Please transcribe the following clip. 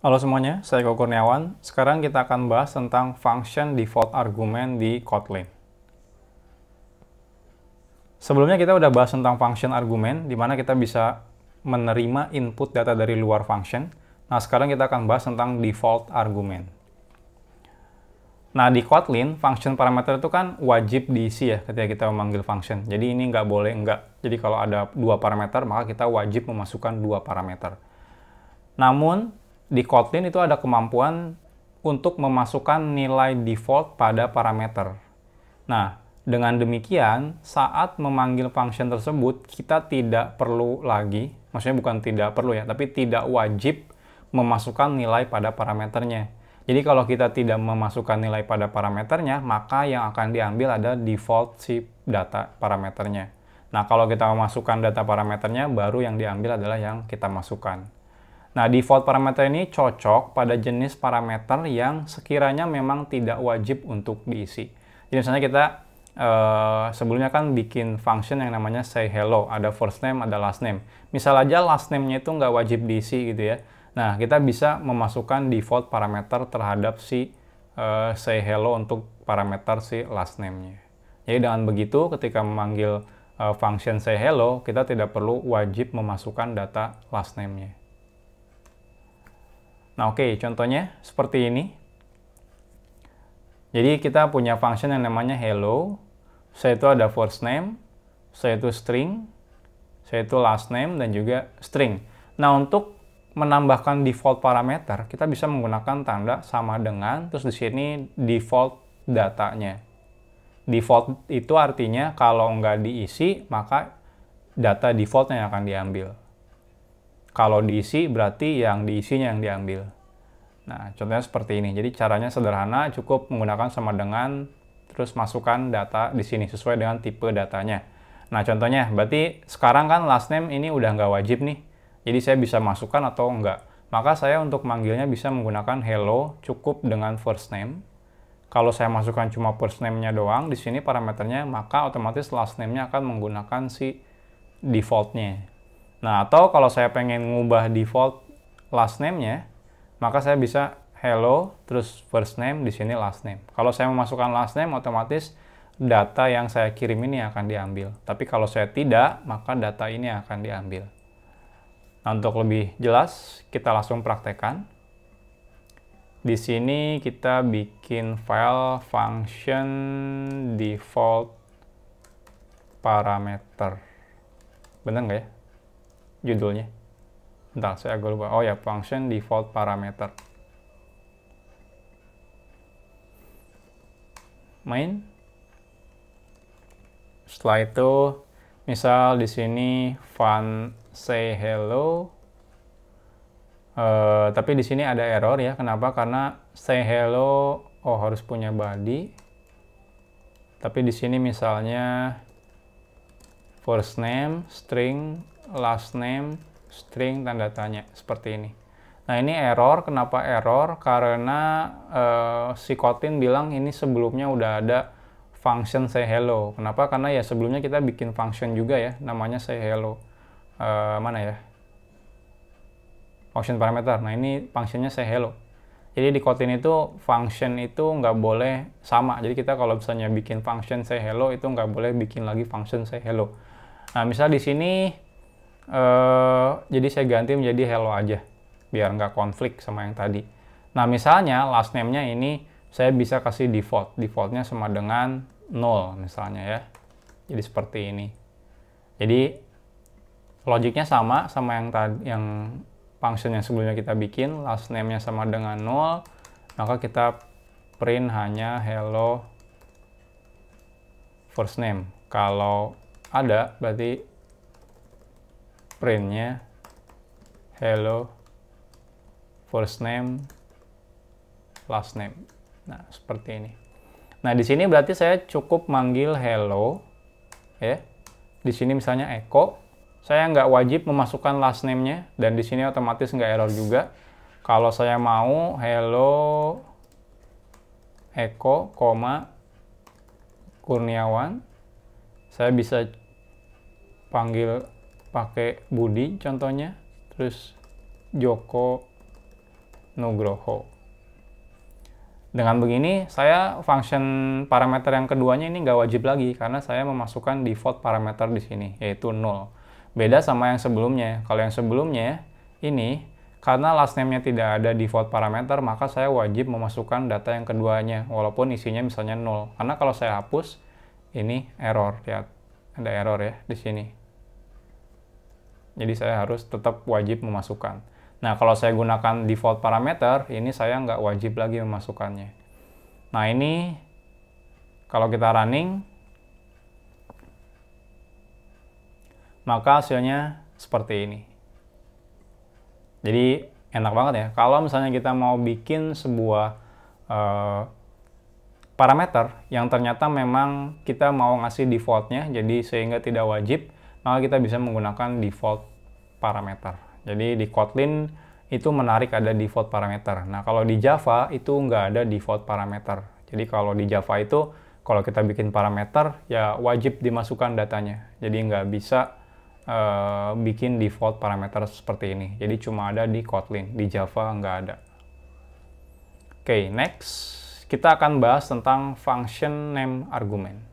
Halo semuanya, saya Eko Kurniawan. Sekarang kita akan bahas tentang function default argument di Kotlin. Sebelumnya kita udah bahas tentang function argument, di mana kita bisa menerima input data dari luar function. Nah, sekarang kita akan bahas tentang default argument. Nah, di Kotlin, function parameter itu kan wajib diisi ya ketika kita memanggil function. Jadi ini nggak boleh enggak. Jadi kalau ada dua parameter, maka kita wajib memasukkan dua parameter. Namun, di Kotlin itu ada kemampuan untuk memasukkan nilai default pada parameter. Nah, dengan demikian, saat memanggil function tersebut, kita tidak perlu lagi, maksudnya bukan tidak perlu ya, tapi tidak wajib memasukkan nilai pada parameternya. Jadi kalau kita tidak memasukkan nilai pada parameternya, maka yang akan diambil ada default si data parameternya. Nah, kalau kita memasukkan data parameternya, baru yang diambil adalah yang kita masukkan. Nah, default parameter ini cocok pada jenis parameter yang sekiranya memang tidak wajib untuk diisi. Jadi misalnya kita sebelumnya kan bikin function yang namanya say hello, ada first name, ada last name. Misal aja last name-nya itu nggak wajib diisi gitu ya. Nah, kita bisa memasukkan default parameter terhadap si say hello untuk parameter si last name-nya. Jadi dengan begitu ketika memanggil function say hello, kita tidak perlu wajib memasukkan data last name-nya. Nah, oke, contohnya seperti ini. Jadi kita punya function yang namanya hello. Saya itu ada first name, saya itu string, saya itu last name, dan juga string. Nah, untuk menambahkan default parameter, kita bisa menggunakan tanda sama dengan, terus di sini default datanya. Default itu artinya kalau nggak diisi, maka data defaultnya yang akan diambil. Kalau diisi, berarti yang diisinya yang diambil. Nah, contohnya seperti ini. Jadi caranya sederhana, cukup menggunakan sama dengan, terus masukkan data di sini sesuai dengan tipe datanya. Nah, contohnya, berarti sekarang kan last name ini udah nggak wajib nih. Jadi saya bisa masukkan atau enggak. Maka saya untuk manggilnya bisa menggunakan hello, cukup dengan first name. Kalau saya masukkan cuma first name-nya doang, di sini parameternya, maka otomatis last name-nya akan menggunakan si default-nya. Nah, atau kalau saya pengen ngubah default last name-nya, maka saya bisa hello, terus first name, di sini last name. Kalau saya memasukkan last name, otomatis data yang saya kirim ini akan diambil. Tapi kalau saya tidak, maka data ini akan diambil. Nah, untuk lebih jelas, kita langsung praktekkan. Di sini kita bikin file function default parameter. Bener nggak ya judulnya? Bentar, saya agak lupa. Oh ya, function default parameter. Main. Setelah itu, misal di sini fun say hello. Tapi di sini ada error ya. Kenapa? Karena say hello, harus punya body. Tapi di sini misalnya first name, string, last name, string, tanda tanya, seperti ini. Nah, ini error. Kenapa error? Karena si Kotlin bilang ini sebelumnya udah ada function say hello. Kenapa? Karena ya sebelumnya kita bikin function juga ya, namanya say hello. Mana ya? Function parameter. Nah, ini functionnya say hello. Jadi di Kotlin itu function itu nggak boleh sama. Jadi kita kalau misalnya bikin function say hello itu nggak boleh bikin lagi function say hello. Nah, misal di sini jadi saya ganti menjadi hello aja biar nggak konflik sama yang tadi. Nah, misalnya last name-nya ini saya bisa kasih defaultnya sama dengan 0 misalnya ya. Jadi seperti ini. Jadi logiknya sama yang tadi, yang function yang sebelumnya kita bikin, last name-nya sama dengan 0, maka kita print hanya hello first name. Kalau ada, berarti printnya hello first name last name. Nah, seperti ini. Nah, di sini berarti saya cukup manggil hello ya. Di sini misalnya echo, saya nggak wajib memasukkan last name-nya, dan di sini otomatis nggak error juga. Kalau saya mau hello echo, Kurniawan, saya bisa panggil pakai Budi contohnya, terus Joko Nugroho. Dengan begini, saya function parameter yang keduanya ini nggak wajib lagi, karena saya memasukkan default parameter di sini, yaitu 0. Beda sama yang sebelumnya. Kalau yang sebelumnya, ini, karena last name-nya tidak ada default parameter, maka saya wajib memasukkan data yang keduanya, walaupun isinya misalnya 0. Karena kalau saya hapus, ini error. Lihat, ada error ya di sini. Jadi saya harus tetap wajib memasukkan. Nah, kalau saya gunakan default parameter, ini saya nggak wajib lagi memasukkannya. Nah, ini kalau kita running, maka hasilnya seperti ini. Jadi, enak banget ya. Kalau misalnya kita mau bikin sebuah parameter yang ternyata memang kita mau ngasih defaultnya, jadi sehingga tidak wajib, maka kita bisa menggunakan default parameter. Jadi di Kotlin itu menarik ada default parameter. Nah, kalau di Java itu nggak ada default parameter. Jadi kalau di Java itu, kalau kita bikin parameter, ya wajib dimasukkan datanya. Jadi nggak bisa bikin default parameter seperti ini. Jadi cuma ada di Kotlin, di Java nggak ada. Oke, next. Kita akan bahas tentang function name argument.